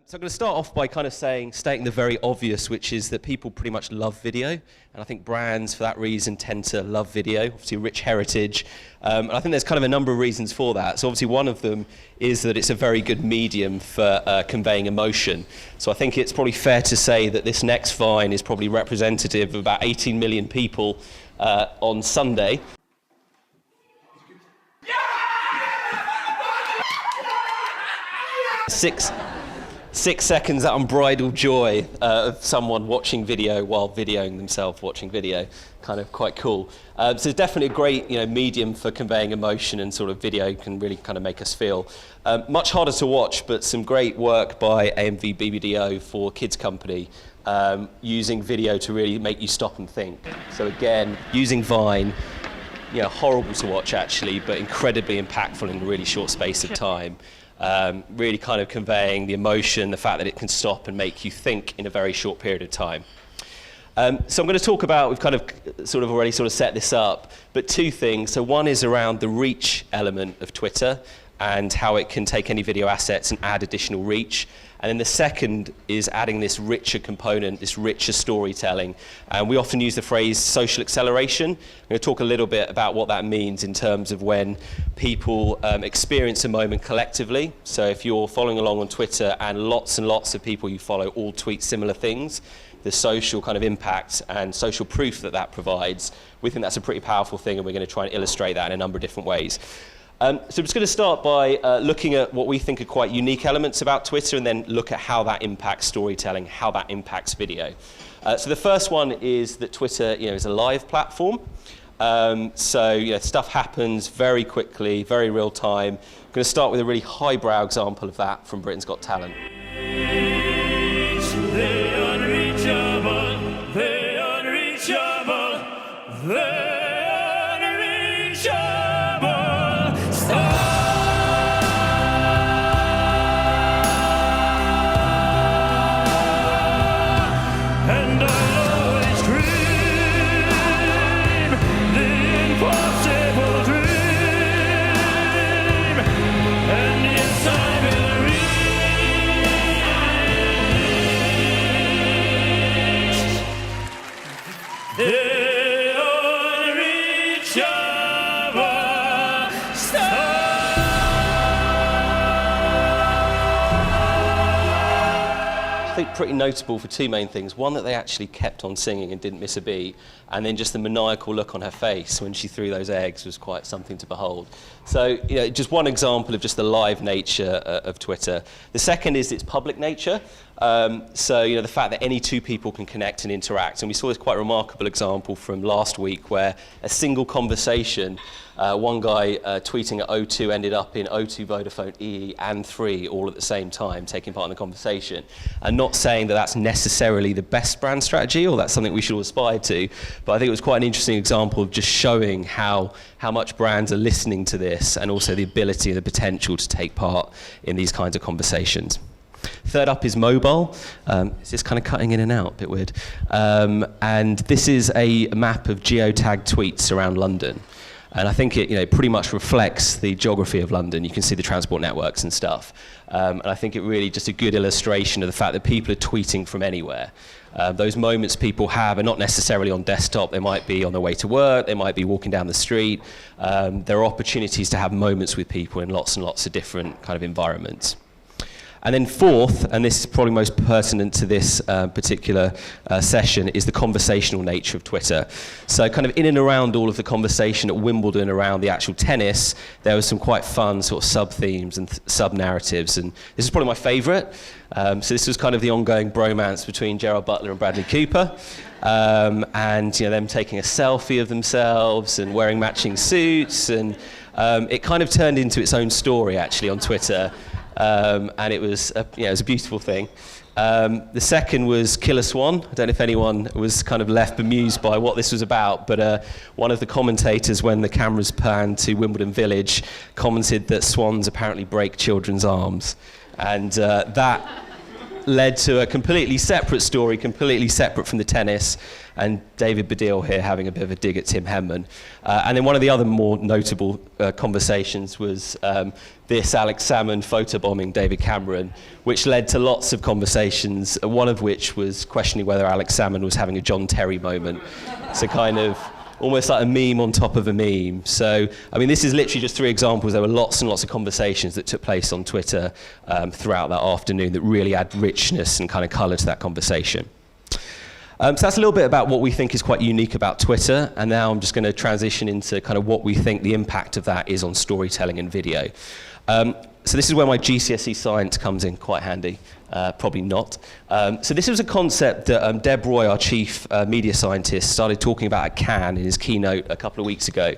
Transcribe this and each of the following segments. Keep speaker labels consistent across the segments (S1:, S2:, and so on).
S1: So I'm going to start off by kind of stating the very obvious, which is that people pretty much love video. And I think brands, for that reason, tend to love video, obviously rich heritage. And I think there's kind of a number of reasons for that. So obviously one of them is that it's a very good medium for conveying emotion. So I think it's probably fair to say that this next Vine is probably representative of about 18 million people on Sunday. Six seconds that unbridled joy of someone watching video while videoing themselves watching video, kind of quite cool. So it's definitely a great medium for conveying emotion, and sort of video can really kind of make us feel. Much harder to watch, but some great work by AMV BBDO for Kids Company, using video to really make you stop and think. So again, using Vine, horrible to watch actually, but incredibly impactful in a really short space of time. Really kind of conveying the emotion, the fact that it can stop and make you think in a very short period of time. So I'm going to talk about, we've kind of already set this up, but two things. So one is around the reach element of Twitter and how it can take any video assets and add additional reach. And then the second is adding this richer component, this richer storytelling. And we often use the phrase social acceleration. I'm going to talk a little bit about what that means in terms of when people experience a moment collectively. So if you're following along on Twitter and lots of people you follow all tweet similar things, the social kind of impact and social proof that that provides, we think that's a pretty powerful thing, and we're going to try and illustrate that in a number of different ways. So I'm just going to start by looking at what we think are quite unique elements about Twitter, and then look at how that impacts storytelling, how that impacts video. So the first one is that Twitter is a live platform. So stuff happens very quickly, very real time. I'm going to start with a really highbrow example of that from Britain's Got Talent. I think pretty notable for two main things. One, that they actually kept on singing and didn't miss a beat, and then just the maniacal look on her face when she threw those eggs was quite something to behold. So just one example of just the live nature of Twitter. The second is its public nature. So the fact that any two people can connect and interact, and we saw this quite remarkable example from last week where a single conversation, one guy tweeting at O2 ended up in O2, Vodafone, EE and 3 all at the same time, taking part in the conversation. And not saying that that's necessarily the best brand strategy or that's something we should all aspire to, but I think it was quite an interesting example of just showing how much brands are listening to this, and also the ability and the potential to take part in these kinds of conversations. Third up is mobile. It's just kind of cutting in and out, a bit weird. And this is a map of geotagged tweets around London. And I think it pretty much reflects the geography of London. You can see the transport networks and stuff. And I think it really just a good illustration of the fact that people are tweeting from anywhere. Those moments people have are not necessarily on desktop. They might be on their way to work. They might be walking down the street. There are opportunities to have moments with people in lots and lots of different kind of environments. And then fourth, and this is probably most pertinent to this particular session, is the conversational nature of Twitter. So kind of in and around all of the conversation at Wimbledon around the actual tennis, there was some quite fun sort of sub-themes and sub-narratives, and this is probably my favourite. So this was kind of the ongoing bromance between Gerard Butler and Bradley Cooper, and them taking a selfie of themselves and wearing matching suits, and it kind of turned into its own story actually on Twitter. And it was a beautiful thing. The second was Killer Swan. I don't know if anyone was kind of left bemused by what this was about, but one of the commentators, when the cameras panned to Wimbledon Village, commented that swans apparently break children's arms. And that led to a completely separate story, completely separate from the tennis, and David Baddiel here having a bit of a dig at Tim Henman. And then one of the other more notable conversations was this Alex Salmond photobombing David Cameron, which led to lots of conversations, one of which was questioning whether Alex Salmond was having a John Terry moment. So kind of almost like a meme on top of a meme. So, I mean, this is literally just 3 examples. There were lots and lots of conversations that took place on Twitter throughout that afternoon that really add richness and kind of colour to that conversation. So that's a little bit about what we think is quite unique about Twitter, and now I'm just going to transition into kind of what we think the impact of that is on storytelling and video. So this is where my GCSE science comes in quite handy. Probably not. So this was a concept that Deb Roy, our chief media scientist, started talking about at Cannes in his keynote a couple of weeks ago.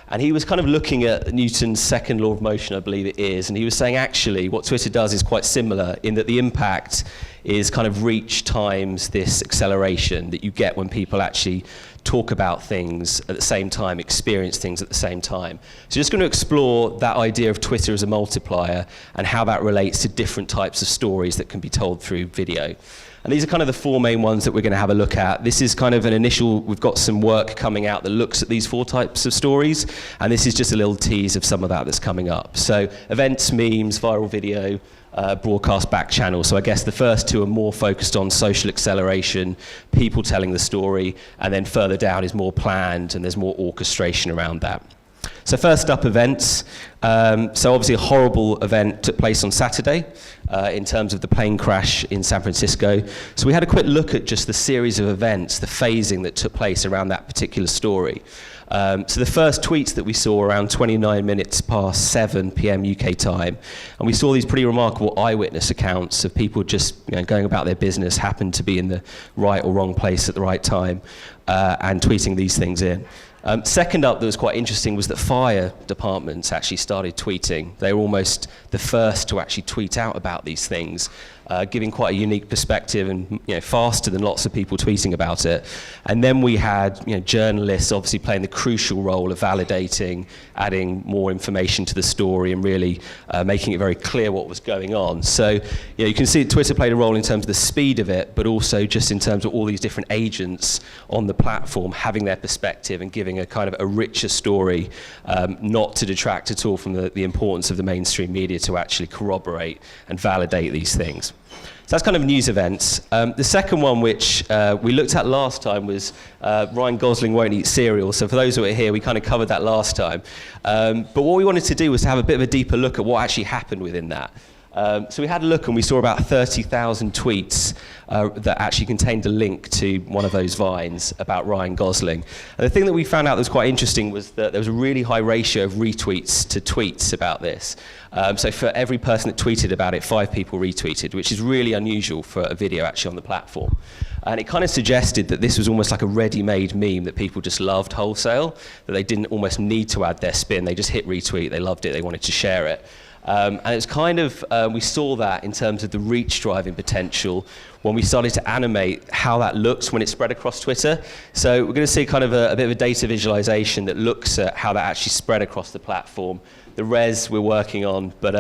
S1: And he was kind of looking at Newton's second law of motion, I believe it is, and he was saying actually what Twitter does is quite similar in that the impact is kind of reach times this acceleration that you get when people actually talk about things at the same time, experience things at the same time. So just going to explore that idea of Twitter as a multiplier and how that relates to different types of stories that can be told through video. And these are kind of the 4 main ones that we're going to have a look at. This is kind of an initial, we've got some work coming out that looks at these 4 types of stories, and this is just a little tease of some of that that's coming up. So events, memes, viral video, broadcast, back channel. So I guess the first 2 are more focused on social acceleration, people telling the story, and then further down is more planned and there's more orchestration around that. So first up, events. So obviously a horrible event took place on Saturday in terms of the plane crash in San Francisco. So we had a quick look at just the series of events, the phasing that took place around that particular story. So the first tweets that we saw around 29 minutes past 7 p.m. UK time, and we saw these pretty remarkable eyewitness accounts of people just going about their business, happened to be in the right or wrong place at the right time, and tweeting these things in. Second up that was quite interesting was that fire departments actually started tweeting. They were almost the first to actually tweet out about these things, giving quite a unique perspective and faster than lots of people tweeting about it. And then we had journalists obviously playing the crucial role of validating, adding more information to the story and really making it very clear what was going on. So you can see Twitter played a role in terms of the speed of it, but also just in terms of all these different agents on the platform having their perspective and giving a kind of a richer story, not to detract at all from the importance of the mainstream media to actually corroborate and validate these things. So that's kind of news events. The second one, which we looked at last time, was Ryan Gosling won't eat cereal. So for those who are here, we kind of covered that last time. But what we wanted to do was to have a bit of a deeper look at what actually happened within that. So we had a look and we saw about 30,000 tweets that actually contained a link to one of those vines about Ryan Gosling. And the thing that we found out that was quite interesting was that there was a really high ratio of retweets to tweets about this. So for every person that tweeted about it, 5 people retweeted, which is really unusual for a video actually on the platform. And it kind of suggested that this was almost like a ready-made meme that people just loved wholesale, that they didn't almost need to add their spin. They just hit retweet, they loved it, they wanted to share it. And it's kind of, we saw that in terms of the reach driving potential when we started to animate how that looks when it spread across Twitter. So we're going to see kind of a bit of a data visualization that looks at how that actually spread across the platform. The res we're working on, but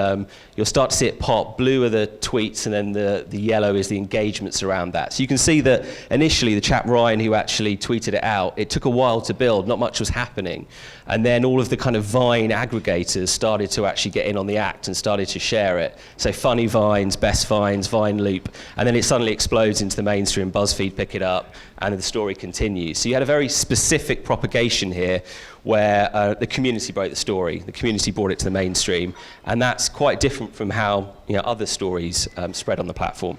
S1: you'll start to see it pop. Blue are the tweets, and then the yellow is the engagements around that. So you can see that initially the chap Ryan who actually tweeted it out, it took a while to build, not much was happening. And then all of the kind of Vine aggregators started to actually get in on the act and started to share it. So funny Vines, best Vines, Vine Loop, and then it suddenly explodes into the mainstream, BuzzFeed pick it up, and the story continues. So you had a very specific propagation here where the community broke the story, the community brought it to the mainstream, and that's quite different from how other stories spread on the platform.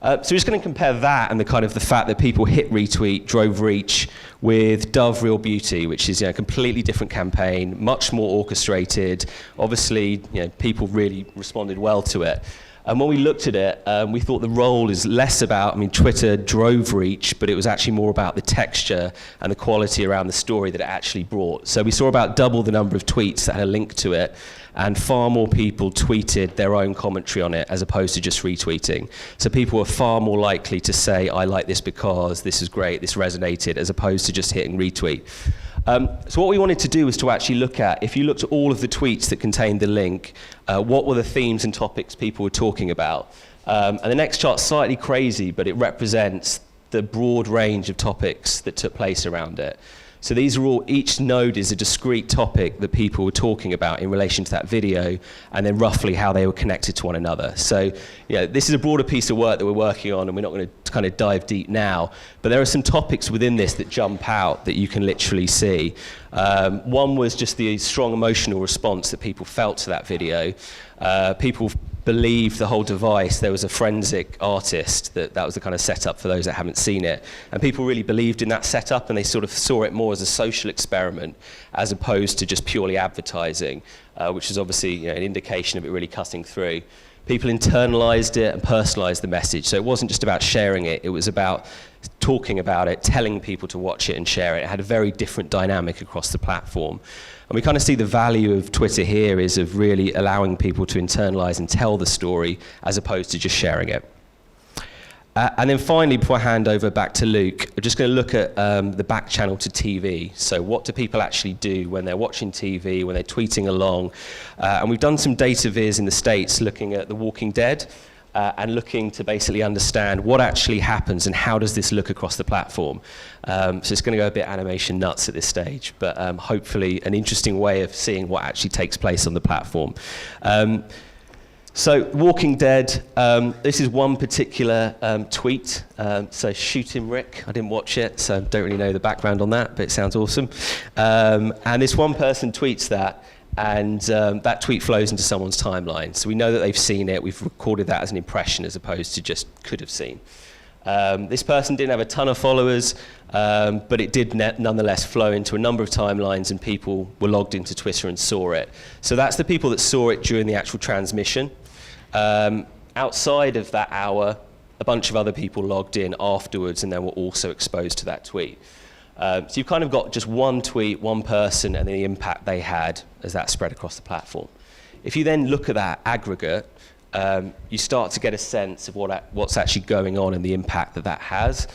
S1: So we're just going to compare that and the fact that people hit retweet, drove reach, with Dove Real Beauty, which is a completely different campaign, much more orchestrated. Obviously, people really responded well to it. And when we looked at it, we thought the role is less about, Twitter drove reach, but it was actually more about the texture and the quality around the story that it actually brought. So we saw about double the number of tweets that had a link to it, and far more people tweeted their own commentary on it as opposed to just retweeting. So people were far more likely to say, I like this because this is great, this resonated, as opposed to just hitting retweet. So what we wanted to do was to actually look at, if you looked at all of the tweets that contained the link, what were the themes and topics people were talking about? And the next chart's slightly crazy, but it represents the broad range of topics that took place around it. So these are all, each node is a discrete topic that people were talking about in relation to that video, and then roughly how they were connected to one another. So, this is a broader piece of work that we're working on, and we're not going to kind of dive deep now, but there are some topics within this that jump out that you can literally see. One was just the strong emotional response that people felt to that video. People believed the whole device. There was a forensic artist that was the kind of setup for those that haven't seen it, and people really believed in that setup, and they sort of saw it more as a social experiment as opposed to just purely advertising, which is obviously an indication of it really cutting through. People internalized it and personalized the message, so it wasn't just about sharing it, it was about talking about it, telling people to watch it and share it. It had a very different dynamic across the platform. And we kind of see the value of Twitter here is of really allowing people to internalize and tell the story as opposed to just sharing it. And then finally, before I hand over back to Luke, I'm just going to look at the back channel to TV. So what do people actually do when they're watching TV, when they're tweeting along? And we've done some data viz in the States looking at The Walking Dead and looking to basically understand what actually happens and how does this look across the platform. So it's going to go a bit animation nuts at this stage, but hopefully an interesting way of seeing what actually takes place on the platform. So Walking Dead, this is one particular tweet. So shoot him, Rick. I didn't watch it, so don't really know the background on that, but it sounds awesome. And this one person tweets that, and that tweet flows into someone's timeline. So we know that they've seen it. We've recorded that as an impression as opposed to just could have seen. This person didn't have a ton of followers, but it did nonetheless flow into a number of timelines, and people were logged into Twitter and saw it. So that's the people that saw it during the actual transmission. Outside of that hour, a bunch of other people logged in afterwards and then were also exposed to that tweet. So you've kind of got just one tweet, one person, and the impact they had as that spread across the platform. If you then look at that aggregate, you start to get a sense of what's actually going on and the impact that that has.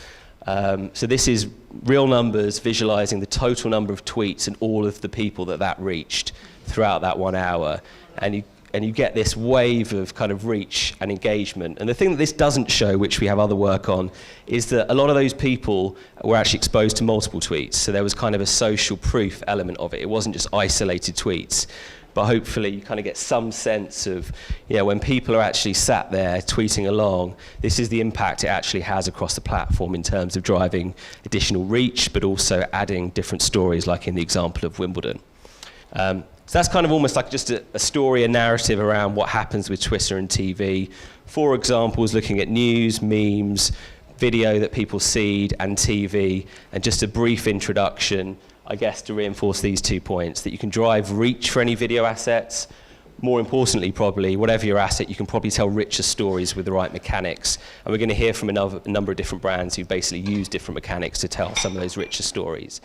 S1: So this is real numbers visualizing the total number of tweets and all of the people that reached throughout that 1 hour. And you get this wave of kind of reach and engagement. And the thing that this doesn't show, which we have other work on, is that a lot of those people were actually exposed to multiple tweets. So there was kind of a social proof element of it. It wasn't just isolated tweets. But hopefully you kind of get some sense of, when people are actually sat there tweeting along, this is the impact it actually has across the platform in terms of driving additional reach, but also adding different stories, like in the example of Wimbledon. So that's kind of almost like just a story, a narrative around what happens with Twitter and TV. 4 examples looking at news, memes, video that people seed, and TV, and just a brief introduction, I guess, to reinforce these 2 points, that you can drive reach for any video assets. More importantly, probably, whatever your asset, you can probably tell richer stories with the right mechanics. And we're going to hear from a number of different brands who basically use different mechanics to tell some of those richer stories.